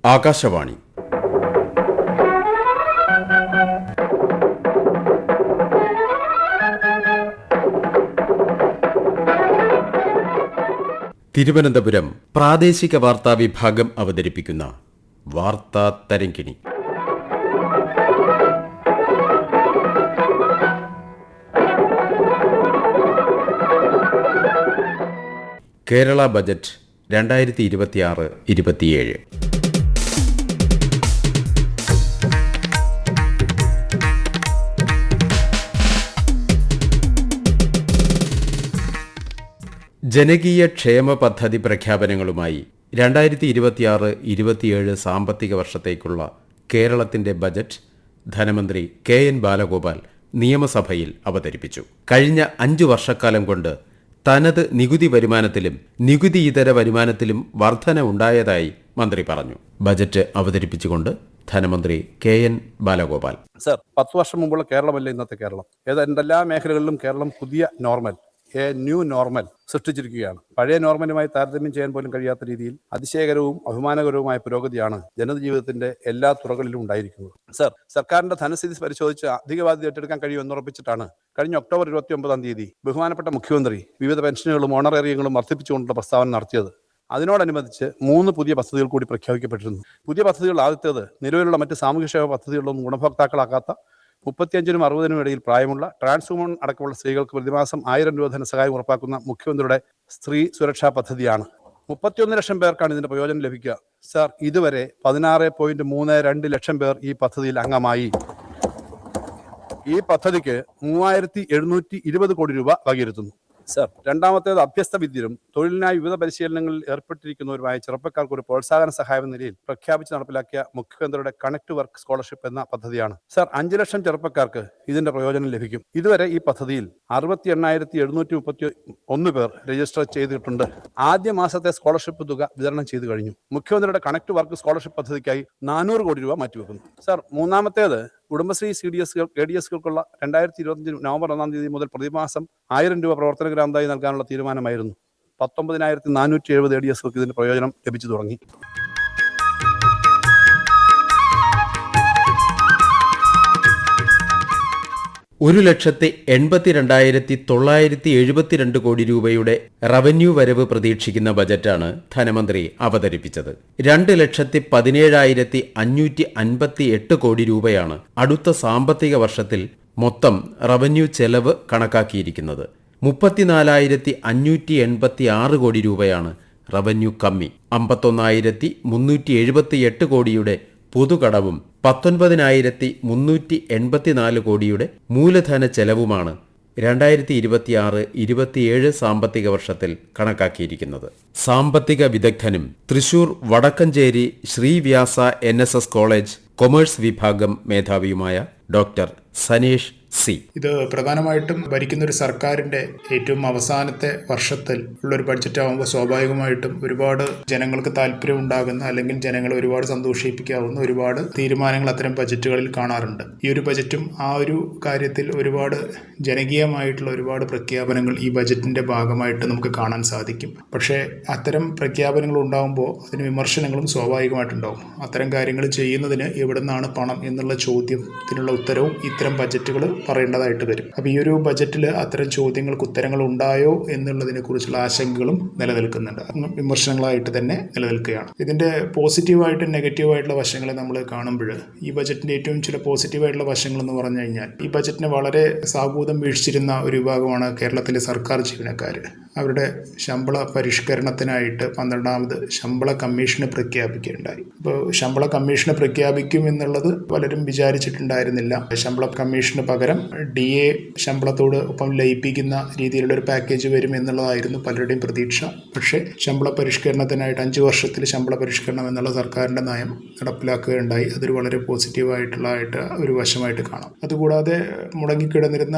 ആകാശവാണി. തിരുവനന്തപുരം പ്രാദേശിക വാർത്താ വിഭാഗം അവതരിപ്പിക്കുന്ന വാർത്താ തരംഗിണി. കേരള ബജറ്റ് 2026-27. ജനകീയ ക്ഷേമ പദ്ധതി പ്രഖ്യാപനങ്ങളുമായി 2026-27 സാമ്പത്തിക വർഷത്തേക്കുള്ള കേരളത്തിന്റെ ബജറ്റ് ധനമന്ത്രി KN ബാലഗോപാൽ നിയമസഭയിൽ അവതരിപ്പിച്ചു. കഴിഞ്ഞ 5 വർഷക്കാലം കൊണ്ട് തനത് നികുതി വരുമാനത്തിലും നികുതി ഇതര വരുമാനത്തിലും വർധന ഉണ്ടായതായി മന്ത്രി പറഞ്ഞു. ബജറ്റ് അവതരിപ്പിച്ചുകൊണ്ട് ധനമന്ത്രി KN ബാലഗോപാൽ. സർ, 10 വർഷം മുമ്പുള്ള കേരളമല്ല ഇന്നത്തെ കേരളം. എന്തെല്ലാ മേഖലകളിലും കേരളം പുതിയ നോർമൽ, ന്യൂ നോർമൽ സൃഷ്ടിച്ചിരിക്കുകയാണ്. പഴയ നോർമലുമായി താരതമ്യം ചെയ്യാൻ പോലും കഴിയാത്ത രീതിയിൽ അതിശയകരവും അഭിമാനകരവുമായ പുരോഗതിയാണ് ജനജീവിതത്തിന്റെ എല്ലാ തുറകളിലും ഉണ്ടായിരിക്കുന്നത്. സർ, സർക്കാരിന്റെ ധനസ്ഥിതി പരിശോധിച്ച് അധിക ബാധ്യത ഏറ്റെടുക്കാൻ കഴിയുമെന്നുറപ്പിച്ചിട്ടാണ് കഴിഞ്ഞ ഒക്ടോബർ 29 ബഹുമാനപ്പെട്ട മുഖ്യമന്ത്രി വിവിധ പെൻഷനുകളും ഓണറേറിയങ്ങളും വർദ്ധിപ്പിച്ചുകൊണ്ടുള്ള പ്രസ്താവന നടത്തിയത്. അതിനോടനുബന്ധിച്ച് 3 പുതിയ പദ്ധതികൾ കൂടി പ്രഖ്യാപിക്കപ്പെട്ടിരുന്നു. പുതിയ പദ്ധതികൾ ആദ്യത്തേത് നിലവിലുള്ള മറ്റ് സാമൂഹ്യക്ഷേമ പദ്ധതികളിലൊന്നും ഗുണഭോക്താക്കളാക്കാത്ത 35-നും 60-നും ഇടയിൽ പ്രായമുള്ള ട്രാൻസ്വുമൺ അടക്കമുള്ള സ്ത്രീകൾക്ക് പ്രതിമാസം 1000 രൂപ ധനസഹായം ഉറപ്പാക്കുന്ന മുഖ്യമന്ത്രിയുടെ സ്ത്രീ സുരക്ഷാ പദ്ധതിയാണ്. 31 ലക്ഷം പേർക്കാണ് ഇതിന്റെ പ്രയോജനം ലഭിക്കുക. സർ, ഇതുവരെ 16.32 ലക്ഷം പേർ ഈ പദ്ധതിയിൽ അംഗമായി. ഈ പദ്ധതിക്ക് 3720 കോടി രൂപ വകയിരുത്തുന്നു. സർ, രണ്ടാമത്തേത് അഭ്യസ്ത വിദ്യരും തൊഴിലിനായി വിവിധ പരിശീലനങ്ങളിൽ ഏർപ്പെട്ടിരിക്കുന്നവരുമായ ചെറുപ്പക്കാർക്ക് ഒരു പ്രോത്സാഹന സഹായം എന്ന നിലയിൽ പ്രഖ്യാപിച്ച് നടപ്പിലാക്കിയ മുഖ്യമന്ത്രിയുടെ കണക്ട് വർക്ക് സ്കോളർഷിപ്പ് എന്ന പദ്ധതിയാണ്. സർ, 5 ലക്ഷം ചെറുപ്പക്കാർക്ക് ഇതിന്റെ പ്രയോജനം ലഭിക്കും. ഇതുവരെ ഈ പദ്ധതിയിൽ 68,731 പേർ രജിസ്റ്റർ ചെയ്തിട്ടുണ്ട്. ആദ്യ മാസത്തെ സ്കോളർഷിപ്പ് തുക വിതരണം ചെയ്തു കഴിഞ്ഞു. മുഖ്യമന്ത്രിയുടെ കണക്ട് വർക്ക് സ്കോളർഷിപ്പ് പദ്ധതിക്കായി 400 കോടി രൂപ മാറ്റിവെക്കുന്നു. സർ, മൂന്നാമത്തേത് കുടുംബശ്രീ CDSകൾ ADSകൾക്കുള്ള 2025 നവംബർ 1 മുതൽ പ്രതിമാസം 1000 രൂപ പ്രവർത്തന ഗ്രാന്തായി നൽകാനുള്ള തീരുമാനമായിരുന്നു. 19,470 ADSകൾക്ക് ഇതിന്റെ പ്രയോജനം ലഭിച്ചു തുടങ്ങി. ഒരു 1,82,972 കോടി രൂപയുടെ റവന്യൂ വരവ് പ്രതീക്ഷിക്കുന്ന ബജറ്റാണ് ധനമന്ത്രി അവതരിപ്പിച്ചത്. 2,17,558 കോടി രൂപയാണ് അടുത്ത സാമ്പത്തിക വർഷത്തിൽ മൊത്തം റവന്യൂ ചെലവ് കണക്കാക്കിയിരിക്കുന്നത്. 34,586 കോടി രൂപയാണ് റവന്യൂ കമ്മി. 51,378 കോടിയുടെ പൊതുകടവും 19,384 കോടിയുടെ മൂലധന ചെലവുമാണ് 2026-27 സാമ്പത്തിക വർഷത്തിൽ കണക്കാക്കിയിരിക്കുന്നത്. സാമ്പത്തിക വിദഗ്ധനും Thrissur Vadakkanchery Sreevyasa NSS college commerce വിഭാഗം മേധാവിയുമായ ഡോക്ടർ സനേഷ് സി. ഇത് പ്രധാനമായിട്ടും ഭരിക്കുന്ന ഒരു സർക്കാരിന്റെ ഏറ്റവും അവസാനത്തെ വർഷത്തിൽ ഉള്ളൊരു ബഡ്ജറ്റ് ആകുമ്പോൾ സ്വാഭാവികമായിട്ടും ഒരുപാട് ജനങ്ങൾക്ക് താല്പര്യം ഉണ്ടാകുന്ന അല്ലെങ്കിൽ ജനങ്ങളെ ഒരുപാട് സന്തോഷിപ്പിക്കാവുന്ന ഒരുപാട് തീരുമാനങ്ങൾ അത്തരം ബജറ്റുകളിൽ കാണാറുണ്ട്. ഈ ഒരു ബജറ്റും ആ ഒരു കാര്യത്തിൽ ഒരുപാട് ജനകീയമായിട്ടുള്ള ഒരുപാട് പ്രഖ്യാപനങ്ങൾ ഈ ബജറ്റിന്റെ ഭാഗമായിട്ട് നമുക്ക് കാണാൻ സാധിക്കും. പക്ഷേ അത്തരം പ്രഖ്യാപനങ്ങൾ ഉണ്ടാകുമ്പോൾ അതിന് വിമർശനങ്ങളും സ്വാഭാവികമായിട്ടുണ്ടാവും. അത്തരം കാര്യങ്ങൾ ചെയ്യുന്നതിന് എവിടെ നിന്നാണ് പണം എന്നുള്ള ചോദ്യത്തിനുള്ള ഉത്തരവും ഇത്തരം ബജറ്റുകൾ പറയേണ്ടതായിട്ട് വരും. അപ്പോൾ ഈ ഒരു ബജറ്റിൽ അത്തരം ചോദ്യങ്ങൾക്ക് ഉത്തരങ്ങൾ ഉണ്ടായോ എന്നുള്ളതിനെ കുറിച്ചുള്ള ആശങ്കകളും നിലനിൽക്കുന്നുണ്ട്. വിമർശനങ്ങളായിട്ട് തന്നെ നിലനിൽക്കുകയാണ്. ഇതിന്റെ പോസിറ്റീവായിട്ടും നെഗറ്റീവായിട്ടുള്ള വശങ്ങളെ നമ്മൾ കാണുമ്പോൾ ഈ ബജറ്റിന്റെ ഏറ്റവും ചില പോസിറ്റീവായിട്ടുള്ള വശങ്ങൾ എന്ന് പറഞ്ഞു കഴിഞ്ഞാൽ ഈ ബജറ്റിനെ വളരെ സാഹൂതം വീഴ്ചിരുന്ന ഒരു വിഭാഗമാണ് കേരളത്തിലെ സർക്കാർ ജീവനക്കാർ. അവരുടെ ശമ്പള പരിഷ്കരണത്തിനായിട്ട് 12ാമത് ശമ്പള കമ്മീഷന് പ്രഖ്യാപിക്കുകയുണ്ടായി. അപ്പോൾ ശമ്പള കമ്മീഷന് പ്രഖ്യാപിക്കും എന്നുള്ളത് പലരും വിചാരിച്ചിട്ടുണ്ടായിരുന്നില്ല. ശമ്പള കമ്മീഷന് പകരം DA ശമ്പളത്തോട് ഒപ്പം ലയിപ്പിക്കുന്ന രീതിയിലുള്ള ഒരു പാക്കേജ് വരും എന്നുള്ളതായിരുന്നു പലരുടെയും പ്രതീക്ഷ. പക്ഷേ ശമ്പള പരിഷ്കരണത്തിനായിട്ട് 5 വർഷത്തിൽ ശമ്പള പരിഷ്കരണം എന്നുള്ള സർക്കാരിൻ്റെ നയം നടപ്പിലാക്കുകയുണ്ടായി. അതൊരു വളരെ പോസിറ്റീവായിട്ടുള്ള ഒരു വശമായിട്ട് കാണാം. അതുകൂടാതെ മുടങ്ങിക്കിടന്നിരുന്ന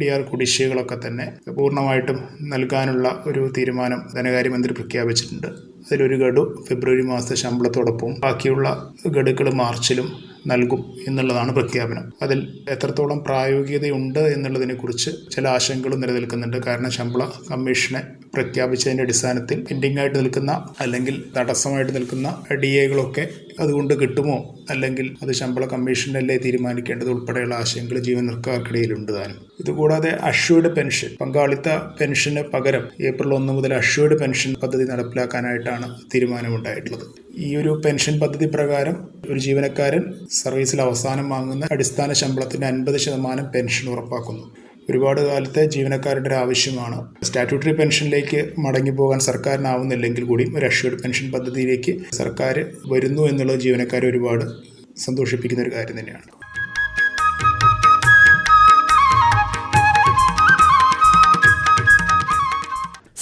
DR കുടിശ്ശികകളൊക്കെ തന്നെ പൂർണ്ണമായിട്ടും നൽകാനുള്ള ഒരു തീരുമാനം ധനകാര്യമന്ത്രി പ്രഖ്യാപിച്ചിട്ടുണ്ട്. അതിലൊരു ഗഡു ഫെബ്രുവരി മാസത്തെ ശമ്പളത്തോടൊപ്പം ബാക്കിയുള്ള ഗഡുക്കൾ മാർച്ചിലും നൽകും എന്നുള്ളതാണ് പ്രഖ്യാപനം. അതിൽ എത്രത്തോളം പ്രായോഗികതയുണ്ട് എന്നുള്ളതിനെക്കുറിച്ച് ചില ആശങ്കകളും നിലനിൽക്കുന്നുണ്ട്. കാരണം ശമ്പള കമ്മീഷനെ പ്രഖ്യാപിച്ചതിൻ്റെ അടിസ്ഥാനത്തിൽ പെൻഡിംഗ് ആയിട്ട് നിൽക്കുന്ന അല്ലെങ്കിൽ തടസ്സമായിട്ട് നിൽക്കുന്ന DAകളൊക്കെ അതുകൊണ്ട് കിട്ടുമോ, അല്ലെങ്കിൽ അത് ശമ്പള കമ്മീഷനല്ലേ തീരുമാനിക്കേണ്ടത് ഉൾപ്പെടെയുള്ള ആശയങ്ങൾ ജീവനക്കാർക്കിടയിലുണ്ട് താനും. ഇതുകൂടാതെ അഷ്വേർഡ് പെൻഷൻ, പങ്കാളിത്ത പെൻഷന് പകരം ഏപ്രിൽ 1 മുതൽ അഷ്വേർഡ് പെൻഷൻ പദ്ധതി നടപ്പിലാക്കാനായിട്ടാണ് തീരുമാനമുണ്ടായിട്ടുള്ളത്. ഈ ഒരു പെൻഷൻ പദ്ധതി പ്രകാരം ഒരു ജീവനക്കാരൻ സർവീസിൽ അവസാനം വാങ്ങുന്ന അടിസ്ഥാന ശമ്പളത്തിൻ്റെ 50% പെൻഷൻ ഉറപ്പാക്കുന്നു. ഒരുപാട് കാലത്തെ ജീവനക്കാരുടെ ഒരു ആവശ്യമാണ്. സ്റ്റാറ്റ്യൂട്ടറി പെൻഷനിലേക്ക് മടങ്ങി പോകാൻ സർക്കാരിനാവുന്നില്ലെങ്കിൽ കൂടിയും ഒരു അഷ്വേർഡ് പെൻഷൻ പദ്ധതിയിലേക്ക് സർക്കാർ വരുന്നു എന്നുള്ളത് ജീവനക്കാരെ ഒരുപാട് സന്തോഷിപ്പിക്കുന്ന ഒരു കാര്യം തന്നെയാണ്.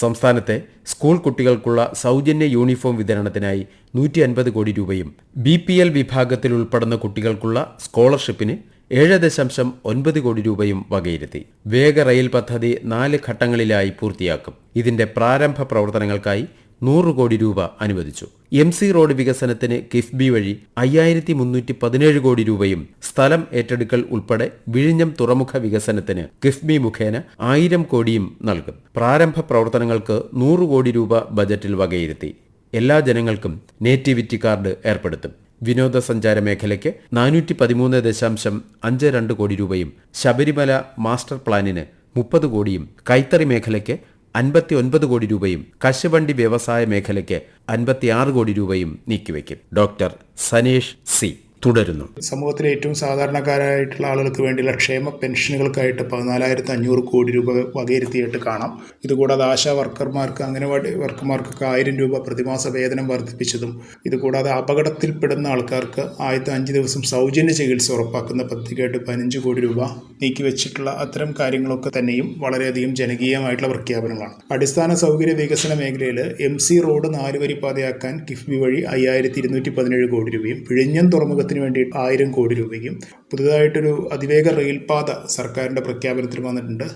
സംസ്ഥാനത്തെ സ്കൂൾ കുട്ടികൾക്കുള്ള സൗജന്യ യൂണിഫോം വിതരണത്തിനായി 150 കോടി രൂപയും BPL വിഭാഗത്തിൽ ഉൾപ്പെടുന്ന കുട്ടികൾക്കുള്ള സ്കോളർഷിപ്പിന് 7.9 കോടി രൂപയും വകയിരുത്തി. വേഗ റെയിൽ പദ്ധതി 4 ഘട്ടങ്ങളിലായി പൂർത്തിയാക്കും. ഇതിന്റെ പ്രാരംഭ പ്രവർത്തനങ്ങൾക്കായി 100 കോടി രൂപ അനുവദിച്ചു. MC റോഡ് വികസനത്തിന് കിഫ്ബി വഴി 5317 കോടി രൂപയും സ്ഥലം ഏറ്റെടുക്കൽ ഉൾപ്പെടെ വിഴിഞ്ഞം തുറമുഖ വികസനത്തിന് കിഫ്ബി മുഖേന 1000 കോടിയും നൽകും. പ്രാരംഭ പ്രവർത്തനങ്ങൾക്ക് 100 കോടി രൂപ ബജറ്റിൽ വകയിരുത്തി. എല്ലാ ജനങ്ങൾക്കും നേറ്റിവിറ്റി കാർഡ് ഏർപ്പെടുത്തും. വിനോദസഞ്ചാര മേഖലയ്ക്ക് 413.52 കോടി രൂപയും ശബരിമല മാസ്റ്റർ പ്ലാനിന് 30 കോടിയും കൈത്തറി മേഖലയ്ക്ക് 59 കോടി രൂപയും കശുവണ്ടി വ്യവസായ മേഖലയ്ക്ക് 56 കോടി രൂപയും നീക്കിവെക്കും. ഡോക്ടർ സനേഷ് സി തുടരുന്നു. സമൂഹത്തിലെ ഏറ്റവും സാധാരണക്കാരായിട്ടുള്ള ആളുകൾക്ക് വേണ്ടിയുള്ള ക്ഷേമ പെൻഷനുകൾക്കായിട്ട് 14,500 കോടി രൂപ വകയിരുത്തിയിട്ട് കാണാം. ഇതുകൂടാതെ ആശാ വർക്കർമാർക്ക്, അംഗനവാടി വർക്കർമാർക്കൊക്കെ 1000 രൂപ പ്രതിമാസ വേതനം വർദ്ധിപ്പിച്ചതും, ഇതുകൂടാതെ അപകടത്തിൽപ്പെടുന്ന ആൾക്കാർക്ക് ആദ്യത്തെ 5 ദിവസം സൗജന്യ ചികിത്സ ഉറപ്പാക്കുന്ന പദ്ധതിക്കായിട്ട് 15 കോടി രൂപ നീക്കിവെച്ചിട്ടുള്ള അത്തരം കാര്യങ്ങളൊക്കെ തന്നെയും വളരെയധികം ജനകീയമായിട്ടുള്ള പ്രഖ്യാപനങ്ങളാണ്. അടിസ്ഥാന സൗകര്യ വികസന മേഖലയിൽ MC റോഡ് 4 വരിപ്പാതയാക്കാൻ കിഫ്ബി വഴി 5217 കോടി രൂപയും വിഴിഞ്ഞം തുറമുഖത്തിന് വേണ്ടി 1000 കോടി രൂപയും പുതുതായിട്ടൊരു അതിവേഗ റെയിൽപാത സർക്കാരിൻ്റെ പ്രഖ്യാപനത്തിൽ വന്നിട്ടുണ്ട്.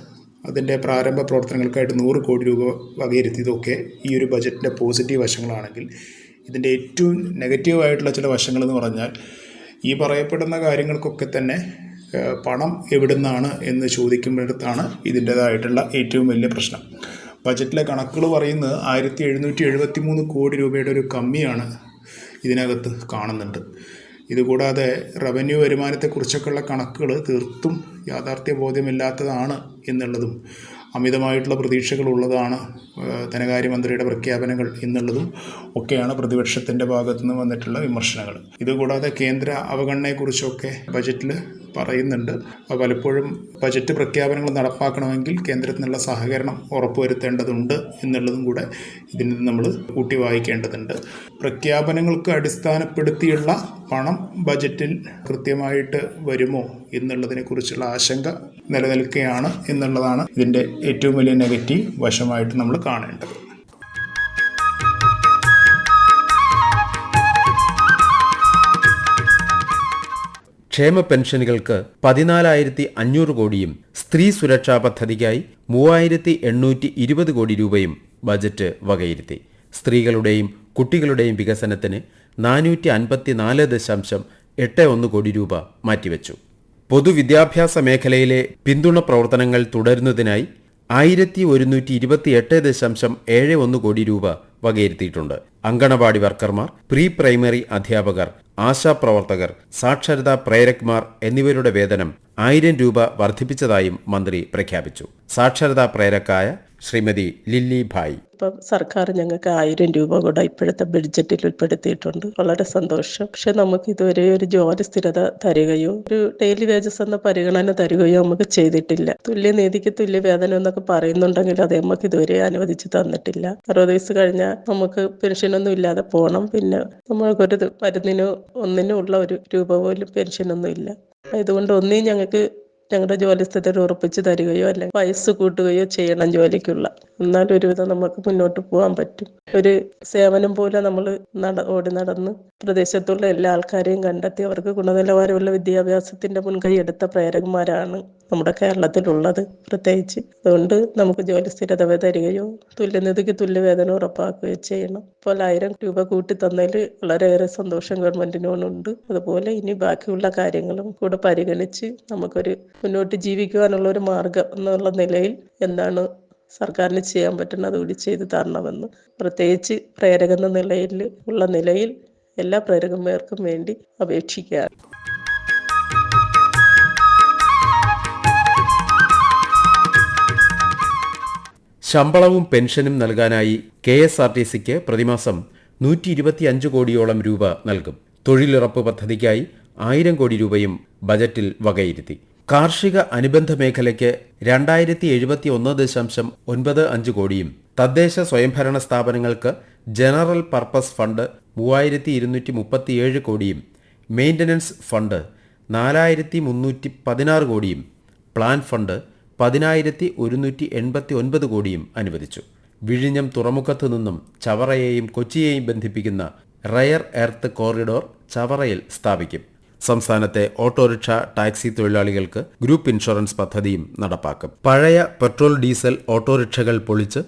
അതിൻ്റെ പ്രാരംഭ പ്രവർത്തനങ്ങൾക്കായിട്ട് 100 കോടി രൂപ വകയിരുത്തിയതൊക്കെ ഈ ഒരു ബജറ്റിൻ്റെ പോസിറ്റീവ് വശങ്ങളാണെങ്കിൽ, ഇതിൻ്റെ ഏറ്റവും നെഗറ്റീവായിട്ടുള്ള ചില വശങ്ങളെന്ന് പറഞ്ഞാൽ ഈ പറയപ്പെടുന്ന കാര്യങ്ങൾക്കൊക്കെ തന്നെ പണം എവിടുന്നാണ് എന്ന് ചോദിക്കുന്നിടത്താണ് ഇതിൻ്റേതായിട്ടുള്ള ഏറ്റവും വലിയ പ്രശ്നം. ബജറ്റിലെ കണക്കുകൾ പറയുന്നത് 1773 കോടി രൂപയുടെ ഒരു കമ്മിയാണ് ഇതിനകത്ത് കാണുന്നുണ്ട്. ഇതുകൂടാതെ റവന്യൂ വരുമാനത്തെക്കുറിച്ചൊക്കെയുള്ള കണക്കുകൾ തീർത്തും യാഥാർത്ഥ്യബോധ്യമില്ലാത്തതാണ് എന്നുള്ളതും, അമിതമായിട്ടുള്ള പ്രതീക്ഷകളുള്ളതാണ് ധനകാര്യമന്ത്രിയുടെ പ്രഖ്യാപനങ്ങൾ എന്നുള്ളതും ഒക്കെയാണ് പ്രതിപക്ഷത്തിൻ്റെ ഭാഗത്തു നിന്ന് വന്നിട്ടുള്ള വിമർശനങ്ങൾ. ഇതുകൂടാതെ കേന്ദ്ര അവഗണനയെക്കുറിച്ചൊക്കെ ബജറ്റിൽ പറയുന്നുണ്ട്. പലപ്പോഴും ബജറ്റ് പ്രഖ്യാപനങ്ങൾ നടപ്പാക്കണമെങ്കിൽ കേന്ദ്രത്തിൽ നിന്നുള്ള സഹകരണം ഉറപ്പുവരുത്തേണ്ടതുണ്ട് എന്നുള്ളതും കൂടെ ഇതിൽ നിന്ന് നമ്മൾ കൂട്ടി വായിക്കേണ്ടതുണ്ട്. പ്രഖ്യാപനങ്ങൾക്ക് അടിസ്ഥാനപ്പെടുത്തിയുള്ള പണം ബജറ്റിൽ കൃത്യമായിട്ട് വരുമോ എന്നുള്ളതിനെക്കുറിച്ചുള്ള ആശങ്ക നിലനിൽക്കുകയാണ് എന്നുള്ളതാണ് ഇതിൻ്റെ ഏറ്റവും വലിയ നെഗറ്റീവ് വശമായിട്ട് നമ്മൾ കാണേണ്ടത്. ക്ഷേമ പെൻഷനുകൾക്ക് 14,500 കോടിയും സ്ത്രീ സുരക്ഷാ പദ്ധതിക്കായി 3,820 കോടി രൂപയും ബജറ്റ് വകയിരുത്തി. സ്ത്രീകളുടെയും കുട്ടികളുടെയും വികസനത്തിന് 454.81 കോടി രൂപ മാറ്റിവെച്ചു. പൊതുവിദ്യാഭ്യാസ മേഖലയിലെ പിന്തുണ പ്രവർത്തനങ്ങൾ തുടരുന്നതിനായി 1,128.71 കോടി രൂപ വകയിരുത്തിയിട്ടുണ്ട്. അങ്കണവാടി വർക്കർമാർ, പ്രീ പ്രൈമറി അധ്യാപകർ, ആശാപ്രവർത്തകർ, സാക്ഷരതാ പ്രേരക്മാർ എന്നിവരുടെ വേതനം 1000 രൂപ വർദ്ധിപ്പിച്ചതായും മന്ത്രി പ്രഖ്യാപിച്ചു. സാക്ഷരതാ പ്രേരക്കായ ശ്രീമതി ലില്ലി ഭായ്: ഇപ്പം സർക്കാർ ഞങ്ങൾക്ക് 1000 രൂപ കൂടെ ഇപ്പോഴത്തെ ബഡ്ജറ്റിൽ ഉൾപ്പെടുത്തിയിട്ടുണ്ട്. വളരെ സന്തോഷം. പക്ഷെ നമുക്ക് ഇതുവരെ ഒരു ജോലി സ്ഥിരത തരികയോ ഒരു ഡെയിലി വേജസ് എന്ന പരിഗണന തരികയോ നമുക്ക് ചെയ്തിട്ടില്ല. തുല്യനീതിക്ക് തുല്യ വേതനം എന്നൊക്കെ പറയുന്നുണ്ടെങ്കിൽ അത് നമുക്ക് ഇതുവരെ അനുവദിച്ച് തന്നിട്ടില്ല. 60 വയസ്സ് കഴിഞ്ഞാൽ നമുക്ക് പെൻഷനൊന്നും ഇല്ലാതെ പോകണം. പിന്നെ നമ്മൾക്കൊരു മരുന്നിനോ ഒന്നിനും ഉള്ള ഒരു രൂപ പോലും പെൻഷനൊന്നും ഇല്ല. അതുകൊണ്ട് ഒന്നേ ഞങ്ങൾക്ക് ഞങ്ങളുടെ ജോലി സ്ഥിരത ഉറപ്പിച്ച് തരികയോ അല്ലെങ്കിൽ വയസ്സ് കൂട്ടുകയോ ചെയ്യണം ജോലിക്കുള്ള. എന്നാലും ഒരുവിധം നമുക്ക് മുന്നോട്ട് പോകാൻ പറ്റും. ഒരു സേവനം പോലെ നമ്മൾ ഓടി നടന്ന് പ്രദേശത്തുള്ള എല്ലാ ആൾക്കാരെയും കണ്ടെത്തി അവർക്ക് ഗുണനിലവാരമുള്ള വിദ്യാഭ്യാസത്തിന്റെ മുൻകൈ എടുത്ത പ്രേരകന്മാരാണ് നമ്മുടെ കേരളത്തിലുള്ളത് പ്രത്യേകിച്ച്. അതുകൊണ്ട് നമുക്ക് ജോലി സ്ഥിരത തരികയോ തുല്യനിധിക്ക് തുല്യവേതനം ഉറപ്പാക്കുകയോ ചെയ്യണം. ഇപ്പോൾ 1000 രൂപ കൂട്ടി തന്നതിൽ വളരെയേറെ സന്തോഷം ഗവൺമെന്റിനോടുണ്ട്. അതുപോലെ ഇനി ബാക്കിയുള്ള കാര്യങ്ങളും കൂടെ പരിഗണിച്ച് നമുക്കൊരു മുന്നോട്ട് ജീവിക്കുവാനുള്ള ഒരു മാർഗം എന്നുള്ള നിലയിൽ എന്താണ് സർക്കാരിന് ചെയ്യാൻ പറ്റുന്നത് കൂടി ചെയ്തു തരണമെന്ന് പ്രത്യേകിച്ച് പ്രേരകെന്ന നിലയിൽ എല്ലാ പ്രേരകന്മാർക്കും വേണ്ടി അപേക്ഷിക്കുകയാണ്. ശമ്പളവും പെൻഷനും നൽകാനായി KSRTCക്ക് പ്രതിമാസം 125 കോടിയോളം രൂപ നൽകും. തൊഴിലുറപ്പ് പദ്ധതിക്കായി 1000 കോടി രൂപയും ബജറ്റിൽ വകയിരുത്തി. കാർഷിക അനുബന്ധ മേഖലയ്ക്ക് 2071.95 കോടിയും തദ്ദേശ സ്വയംഭരണ സ്ഥാപനങ്ങൾക്ക് ജനറൽ പർപ്പസ് ഫണ്ട് 3237 കോടിയും മെയിൻ്റനൻസ് ഫണ്ട് 4316 കോടിയും പ്ലാൻ ഫണ്ട് 10,189 കോടിയും അനുവദിച്ചു. വിഴിഞ്ഞം തുറമുഖത്തു നിന്നും ചവറയെയും കൊച്ചിയെയും ബന്ധിപ്പിക്കുന്ന റയർ എർത്ത് കോറിഡോർ ചവറയിൽ സ്ഥാപിക്കും. സംസ്ഥാനത്തെ ഓട്ടോറിക്ഷ ടാക്സി തൊഴിലാളികൾക്ക് ഗ്രൂപ്പ് ഇൻഷുറൻസ് പദ്ധതിയും നടപ്പാക്കും. പഴയ പെട്രോൾ ഡീസൽ ഓട്ടോറിക്ഷകൾ പൊളിച്ച്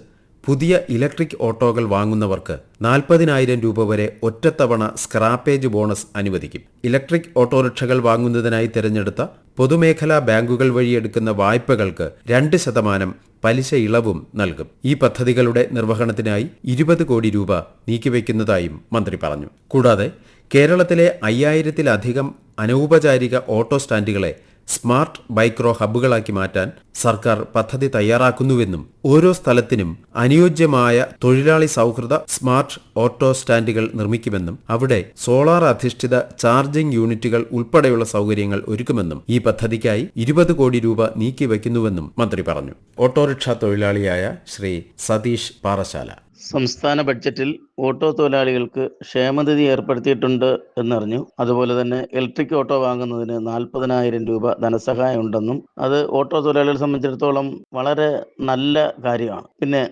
പുതിയ ഇലക്ട്രിക് ഓട്ടോകൾ വാങ്ങുന്നവർക്ക് 40,000 രൂപ വരെ ഒറ്റത്തവണ സ്ക്രാപ്പേജ് ബോണസ് അനുവദിക്കും. ഇലക്ട്രിക് ഓട്ടോറിക്ഷകൾ വാങ്ങുന്നതിനായി തിരഞ്ഞെടുത്ത പൊതുമേഖലാ ബാങ്കുകൾ വഴി എടുക്കുന്ന വായ്പകൾക്ക് 2% പലിശ ഇളവും നൽകും. ഈ പദ്ധതികളുടെ നിർവഹണത്തിനായി 20 കോടി രൂപ നീക്കിവെക്കുന്നതായും മന്ത്രി പറഞ്ഞു. കൂടാതെ കേരളത്തിലെ 5000-ലധികം അനൗപചാരിക ഓട്ടോ സ്റ്റാൻഡുകളെ സ്മാർട്ട് ബൈക്രോ ഹബ്ബുകളാക്കി മാറ്റാൻ സർക്കാർ പദ്ധതി തയ്യാറാക്കുന്നുവെന്നും ഓരോ സ്ഥലത്തിനും അനുയോജ്യമായ തൊഴിലാളി സൗഹൃദ സ്മാർട്ട് ഓട്ടോ സ്റ്റാൻഡുകൾ നിർമ്മിക്കുമെന്നും അവിടെ സോളാർ അധിഷ്ഠിത ചാർജിംഗ് യൂണിറ്റുകൾ ഉൾപ്പെടെയുള്ള സൗകര്യങ്ങൾ ഒരുക്കുമെന്നും ഈ പദ്ധതിക്കായി 20 കോടി രൂപ നീക്കിവെക്കുന്നുവെന്നും മന്ത്രി പറഞ്ഞു. ഓട്ടോറിക്ഷ തൊഴിലാളിയായ ശ്രീ സതീഷ് പാറശാല. സംസ്ഥാന ബഡ്ജറ്റിൽ ഓട്ടോ തൊഴിലാളികൾക്ക് ക്ഷേമനിധി ഏർപ്പെടുത്തിയിട്ടുണ്ട് എന്നറിഞ്ഞു. അതുപോലെ തന്നെ ഇലക്ട്രിക് ഓട്ടോ വാങ്ങുന്നതിന് 40,000 രൂപ ധനസഹായം ഉണ്ടെന്നും അത് ഓട്ടോ തൊഴിലാളികളെ സംബന്ധിച്ചിടത്തോളം വളരെ നല്ല കാര്യമാണ്. പിന്നെ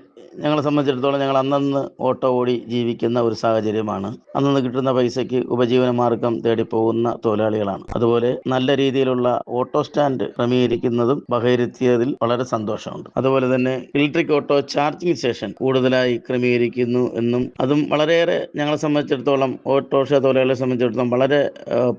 ഞങ്ങളെ സംബന്ധിച്ചിടത്തോളം ഞങ്ങൾ അന്നന്ന് ഓട്ടോ ഓടി ജീവിക്കുന്ന ഒരു സാഹചര്യമാണ്. അന്നന്ന് കിട്ടുന്ന പൈസയ്ക്ക് ഉപജീവന മാർഗം തേടി പോകുന്ന തൊഴിലാളികളാണ്. അതുപോലെ നല്ല രീതിയിലുള്ള ഓട്ടോ സ്റ്റാൻഡ് ക്രമീകരിക്കുന്നതും വകയിരുത്തിയതിൽ വളരെ സന്തോഷമുണ്ട്. അതുപോലെ തന്നെ ഇലക്ട്രിക് ഓട്ടോ ചാർജിംഗ് സ്റ്റേഷൻ കൂടുതലായി ക്രമീകരിക്കുന്നു എന്നും അതും വളരെയേറെ ഞങ്ങളെ സംബന്ധിച്ചിടത്തോളം ഓട്ടോറിക്ഷ തൊഴിലാളികളെ സംബന്ധിച്ചിടത്തോളം വളരെ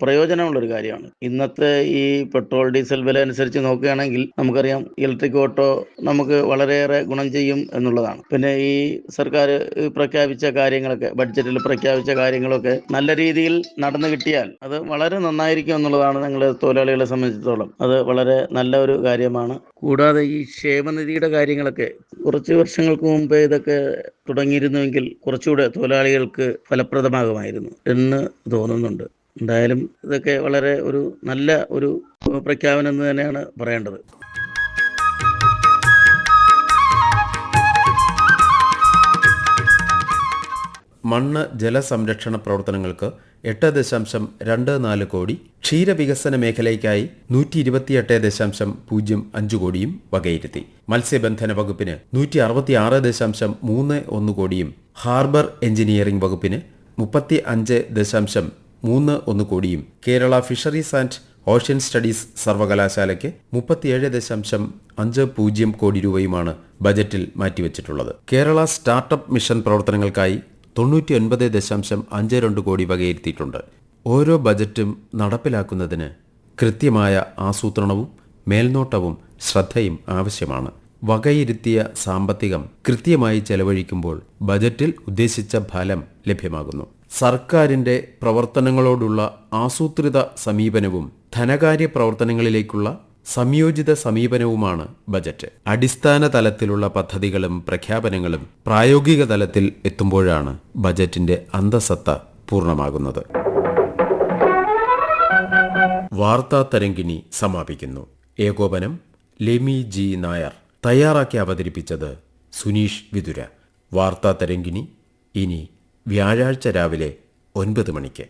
പ്രയോജനമുള്ളൊരു കാര്യമാണ്. ഇന്നത്തെ ഈ പെട്രോൾ ഡീസൽ വില അനുസരിച്ച് നോക്കുകയാണെങ്കിൽ നമുക്കറിയാം ഇലക്ട്രിക് ഓട്ടോ നമുക്ക് വളരെയേറെ ഗുണം ചെയ്യും എന്നുള്ളതാണ്. പിന്നെ ഈ സർക്കാർ പ്രഖ്യാപിച്ച കാര്യങ്ങളൊക്കെ ബഡ്ജറ്റിൽ പ്രഖ്യാപിച്ച കാര്യങ്ങളൊക്കെ നല്ല രീതിയിൽ നടന്നു കിട്ടിയാൽ അത് വളരെ നന്നായിരിക്കും എന്നുള്ളതാണ് ഞങ്ങൾ തൊഴിലാളികളെ സംബന്ധിച്ചിടത്തോളം. അത് വളരെ നല്ല ഒരു കാര്യമാണ്. കൂടാതെ ഈ ക്ഷേമനിധിയുടെ കാര്യങ്ങളൊക്കെ കുറച്ച് വർഷങ്ങൾക്ക് മുമ്പേ ഇതൊക്കെ തുടങ്ങിയിരുന്നുവെങ്കിൽ കുറച്ചുകൂടെ തൊഴിലാളികൾക്ക് ഫലപ്രദമാകുമായിരുന്നു എന്ന് തോന്നുന്നുണ്ട്. എന്തായാലും ഇതൊക്കെ വളരെ ഒരു നല്ല ഒരു പ്രഖ്യാപനം എന്ന് തന്നെയാണ് പറയേണ്ടത്. മണ്ണ് ജലസംരക്ഷണ പ്രവർത്തനങ്ങൾക്ക് 8.24 കോടി, ക്ഷീരവികസന മേഖലയ്ക്കായി 128.05 കോടിയും വകയിരുത്തി. മത്സ്യബന്ധന വകുപ്പിന് 166.31 കോടിയും ഹാർബർ എഞ്ചിനീയറിംഗ് വകുപ്പിന് 35.31 കോടിയും Kerala fisheries and ocean studies സർവകലാശാലയ്ക്ക് 37.50 കോടി രൂപയുമാണ് ബജറ്റിൽ മാറ്റിവെച്ചിട്ടുള്ളത്. കേരള സ്റ്റാർട്ടപ്പ് മിഷൻ പ്രവർത്തനങ്ങൾക്കായി 99.52 കോടി വകയിരുത്തിയിട്ടുണ്ട്. ഓരോ ബജറ്റും നടപ്പിലാക്കുന്നതിന് കൃത്യമായ ആസൂത്രണവും മേൽനോട്ടവും ശ്രദ്ധയും ആവശ്യമാണ്. വകയിരുത്തിയ സാമ്പത്തികം കൃത്യമായി ചെലവഴിക്കുമ്പോൾ ബജറ്റിൽ ഉദ്ദേശിച്ച ഫലം ലഭ്യമാകുന്നു. സർക്കാരിന്റെ പ്രവർത്തനങ്ങളോടുള്ള ആസൂത്രിത സമീപനവും ധനകാര്യ പ്രവർത്തനങ്ങളിലേക്കുള്ള സംയോജിത സമീപനവുമാണ് ബജറ്റ്. അടിസ്ഥാന തലത്തിലുള്ള പദ്ധതികളും പ്രഖ്യാപനങ്ങളും പ്രായോഗിക തലത്തിൽ എത്തുമ്പോഴാണ് ബജറ്റിന്റെ അന്തസത്ത പൂർണ്ണമാകുന്നത്. വാർത്താ തരംഗിണി സമാപിക്കുന്നു. ഏകോപനം ലെമി ജി നായർ. തയ്യാറാക്കി അവതരിപ്പിച്ചത് സുനീഷ് വിതുര. വാർത്താ തരംഗിണി ഇനി വ്യാഴാഴ്ച രാവിലെ 9 മണിക്ക്.